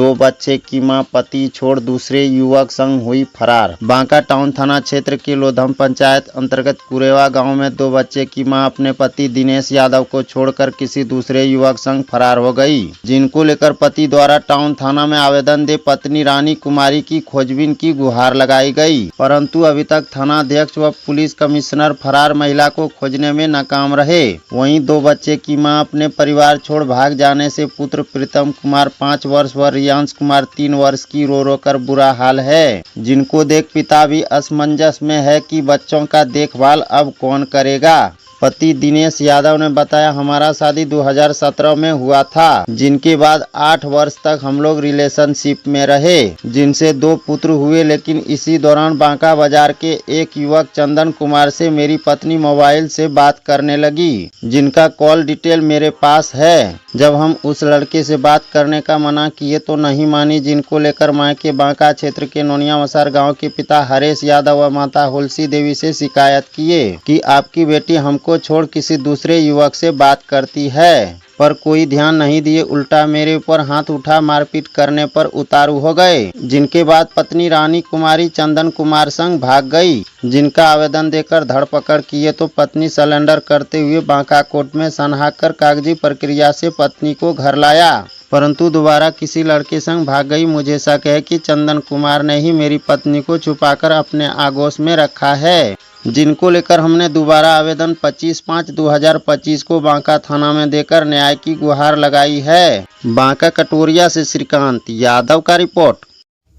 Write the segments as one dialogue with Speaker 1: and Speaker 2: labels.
Speaker 1: दो बच्चे की मां पति छोड़ दूसरे युवक संग हुई फरार। बांका टाउन थाना क्षेत्र के लोधम पंचायत अंतर्गत कुरेवा गांव में दो बच्चे की मां अपने पति दिनेश यादव को छोड़कर किसी दूसरे युवक संग फरार हो गई, जिनको लेकर पति द्वारा टाउन थाना में आवेदन दे पत्नी रानी कुमारी की खोजबीन की गुहार लगाई गई, परंतु अभी तक थाना अध्यक्ष व पुलिस कमिश्नर फरार महिला को खोजने में नाकाम रहे। वहीं दो बच्चे की मां अपने परिवार छोड़ भाग जाने से पुत्र प्रीतम कुमार 5 वर्ष व रियांश कुमार 3 वर्ष की रो कर बुरा हाल है, जिनको देख पिता भी असमंजस में है कि बच्चों का देखभाल अब कौन करेगा। पति दिनेश यादव ने बताया, हमारा शादी 2017 में हुआ था, जिनके बाद 8 वर्ष तक हम लोग रिलेशनशिप में रहे, जिनसे 2 पुत्र हुए। लेकिन इसी दौरान बांका बाजार के एक युवक चंदन कुमार से मेरी पत्नी मोबाइल से बात करने लगी, जिनका कॉल डिटेल मेरे पास है। जब हम उस लड़के से बात करने का मना किए तो नहीं मानी, जिनको लेकर मायके बांका क्षेत्र के नोनियावसर गांव के पिता हरेश यादव व माता होलसी देवी से शिकायत किए कि आपकी बेटी हमको छोड़ किसी दूसरे युवक से बात करती है, पर कोई ध्यान नहीं दिए, उल्टा मेरे ऊपर हाथ उठा मारपीट करने पर उतारू हो गए, जिनके बाद पत्नी रानी कुमारी चंदन कुमार संग भाग गई, जिनका आवेदन देकर धरपकड़ किए तो पत्नी सरेंडर करते हुए बांका कोर्ट में सनहाकर कागजी प्रक्रिया से पत्नी को घर लाया, परंतु दोबारा किसी लड़के संग भाग गई। मुझे शक है कि चंदन कुमार ने ही मेरी पत्नी को छुपाकर अपने आगोश में रखा है, जिनको लेकर हमने दोबारा आवेदन 25/5/2025 को बांका थाना में देकर न्याय की गुहार लगाई है। बांका कटोरिया से श्रीकांत यादव का रिपोर्ट।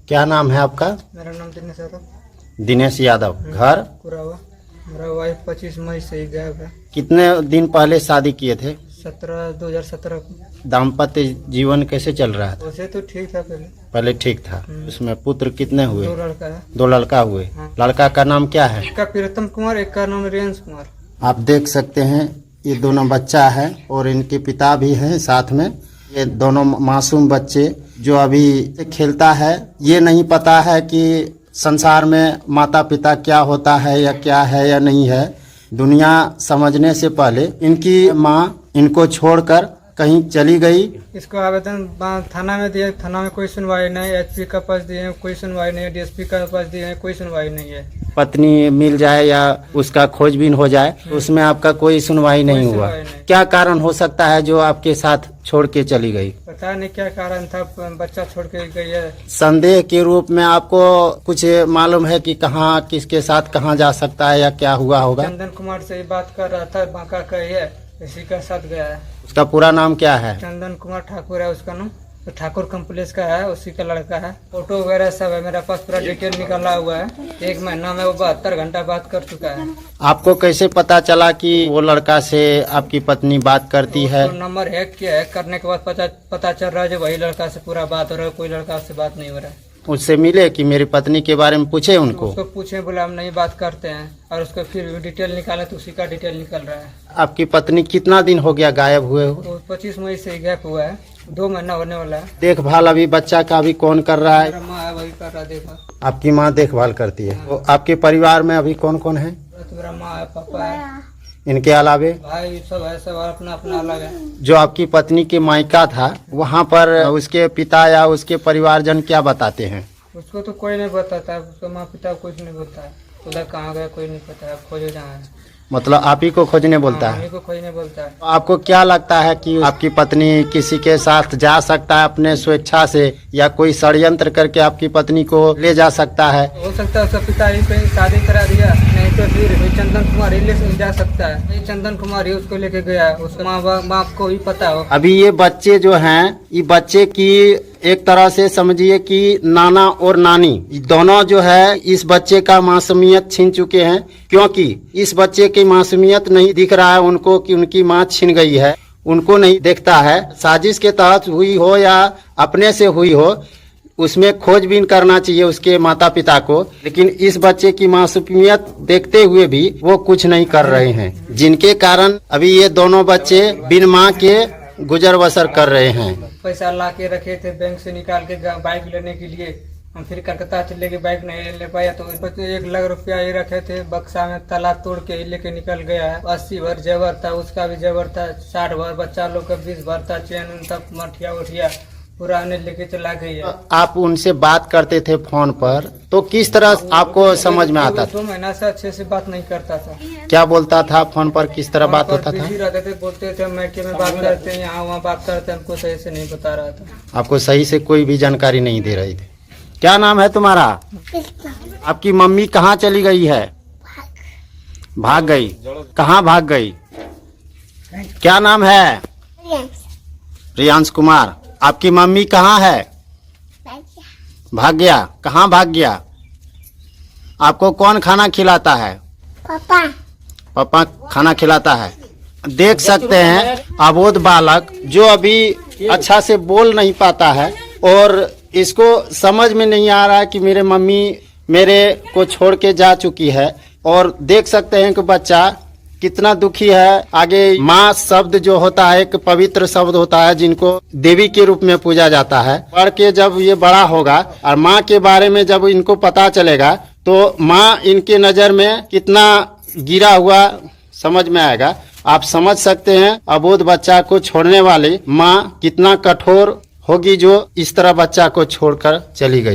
Speaker 1: क्या नाम है आपका?
Speaker 2: मेरा नाम दिनेश यादव।
Speaker 1: दिनेश यादव। घर?
Speaker 2: कुरावा। मेरा वाइफ 25 मई से ही गायब है।
Speaker 1: कितने दिन पहले शादी किए थे?
Speaker 2: 2017 को।
Speaker 1: दाम्पत्य जीवन कैसे चल रहा था?
Speaker 2: वैसे तो ठीक था
Speaker 1: पहले ठीक था। उसमें पुत्र कितने हुए?
Speaker 2: 2 लड़का है।
Speaker 1: 2 लड़का हुए।
Speaker 2: हाँ।
Speaker 1: लड़का का नाम क्या है?
Speaker 2: एक का प्रीतम कुमार, एक का नाम रियांश कुमार।
Speaker 1: आप देख सकते हैं ये दोनों बच्चा है और इनके पिता भी हैं साथ में। ये दोनों मासूम बच्चे जो अभी खेलता है, ये नहीं पता है कि संसार में माता पिता क्या होता है या क्या है या नहीं है। दुनिया समझने से पहले इनकी माँ इनको छोड़कर कहीं चली गई।
Speaker 2: इसको आवेदन थाना में दिए, थाना में कोई सुनवाई नहीं। एसपी का पास दिए कोई सुनवाई नहीं, डीएसपी का पास दिए कोई सुनवाई नहीं है।
Speaker 1: पत्नी मिल जाए या उसका खोजबीन हो जाए तो उसमें आपका कोई सुनवाई नहीं हुआ। क्या कारण हो सकता है जो आपके साथ छोड़ के चली गई?
Speaker 2: पता नहीं क्या कारण था, बच्चा छोड़ के गई है।
Speaker 1: संदेह के रूप में आपको कुछ मालूम है कि कहाँ किसके साथ कहाँ जा सकता है या क्या हुआ होगा?
Speaker 2: चंदन कुमार से ही बात कर रहा था, बांका का ही है, इसी का साथ गया है।
Speaker 1: उसका पूरा नाम क्या है?
Speaker 2: चंदन कुमार ठाकुर है उसका नाम। तो ठाकुर कम्प्लेक्स का है, उसी का लड़का है। फोटो वगैरह सब है मेरे पास, पूरा डिटेल निकला हुआ है। 1 महीना में वो 72 घंटा बात कर चुका है।
Speaker 1: आपको कैसे पता चला कि वो लड़का से आपकी पत्नी बात करती है?
Speaker 2: तो नंबर हैक किया है, करने के बाद पता चल रहा है जो वही लड़का से पूरा बात हो रहा है, कोई लड़का से बात नहीं हो रहा है।
Speaker 1: उससे मिले कि मेरी पत्नी के बारे में पूछे उनको?
Speaker 2: उसको पूछे, बोला हम नहीं बात करते हैं, और उसको फिर डिटेल निकाले तो उसी का डिटेल निकल रहा है।
Speaker 1: आपकी पत्नी कितना दिन हो गया गायब हुए हो?
Speaker 2: तो 25 मई से गायब हुआ है, 2 महीना होने वाला है।
Speaker 1: देखभाल अभी बच्चा का अभी कौन कर रहा है?
Speaker 2: मेरा माँ है, वही कर रहा है देखभाल।
Speaker 1: आपकी माँ देखभाल करती है। तो आपके परिवार में अभी कौन कौन है?
Speaker 2: तो मेरा माँ है, पापा है,
Speaker 1: इनके अलावे
Speaker 2: भाई सब है, सब अपना अपना अलग है।
Speaker 1: जो आपकी पत्नी के मायका था वहाँ पर उसके पिता या उसके परिवारजन क्या बताते हैं?
Speaker 2: उसको तो कोई नहीं बताता है, उसका माँ पिता कुछ नहीं बोलता है। उधर कहाँ गया कोई नहीं पता है, खोजो जहाँ है।
Speaker 1: मतलब आप ही को खोजने बोलता है?
Speaker 2: को खोजने बोलता है।
Speaker 1: आपको क्या लगता है कि आपकी पत्नी किसी के साथ जा सकता है अपने स्वेच्छा से, या कोई षड्यंत्र करके आपकी पत्नी को ले जा सकता है?
Speaker 2: हो सकता है उसका पिता ही कहीं शादी करा दिया, नहीं तो फिर चंदन कुमार ही ले जा सकता है। चंदन कुमार ही उसको लेके गया है, उसके माँ बाप को भी पता हो।
Speaker 1: अभी ये बच्चे जो हैं, ये बच्चे की एक तरह से समझिए कि नाना और नानी दोनों जो है इस बच्चे का मासूमियत छीन चुके हैं, क्योंकि इस बच्चे की मासूमियत नहीं दिख रहा है उनको कि उनकी माँ छीन गई है, उनको नहीं देखता है। साजिश के तहत हुई हो या अपने से हुई हो, उसमें खोजबीन करना चाहिए उसके माता पिता को, लेकिन इस बच्चे की मासूमियत देखते हुए भी वो कुछ नहीं कर रहे हैं, जिनके कारण अभी ये दोनों बच्चे बिन माँ के गुजर बसर कर रहे हैं।
Speaker 2: पैसा ला के रखे थे बैंक से निकाल के बाइक लेने के लिए, हम फिर कलकत्ता चले गए, बाइक नहीं ले पाया तो 1 लाख रुपया ही रखे थे बक्सा में, ताला तोड़ के ही लेके निकल गया है। 80 भर जेवर था, उसका भी जेवर था, 60 भर बच्चा लोग का 20 भर था, चेन सब मठिया उठिया पुराने लेके चला गई है।
Speaker 1: आप उनसे बात करते थे फोन पर तो किस तरह आपको समझ में आता था?
Speaker 2: 2 महीना से अच्छे से बात नहीं करता था।
Speaker 1: क्या बोलता था फोन पर, किस तरह बात होता था?
Speaker 2: बिजी रहते थे, बोलते थे मैके में बात करते हैं, यहाँ वहाँ बात करते हैं, हमको सही से नहीं बता रहा था।
Speaker 1: आपको सही से कोई भी जानकारी नहीं दे रही थी। क्या नाम है तुम्हारा? आपकी मम्मी कहाँ चली गई है? भाग गई। कहाँ भाग गई? क्या नाम है? रियांश कुमार। आपकी मम्मी कहाँ है? भाग गया। कहाँ भाग गया? आपको कौन खाना खिलाता है?
Speaker 3: पापा।
Speaker 1: पापा खाना खिलाता है। देख सकते हैं अबोध बालक जो अभी अच्छा से बोल नहीं पाता है और इसको समझ में नहीं आ रहा है कि मेरे मम्मी मेरे को छोड़ के जा चुकी है। और देख सकते हैं कि बच्चा कितना दुखी है। आगे माँ शब्द जो होता है एक पवित्र शब्द होता है जिनको देवी के रूप में पूजा जाता है। पढ़ के जब ये बड़ा होगा और माँ के बारे में जब इनको पता चलेगा तो माँ इनके नज़र में कितना गिरा हुआ समझ में आएगा। आप समझ सकते हैं अबोध बच्चा को छोड़ने वाली माँ कितना कठोर होगी जो इस तरह बच्चा को छोड़कर चली गई।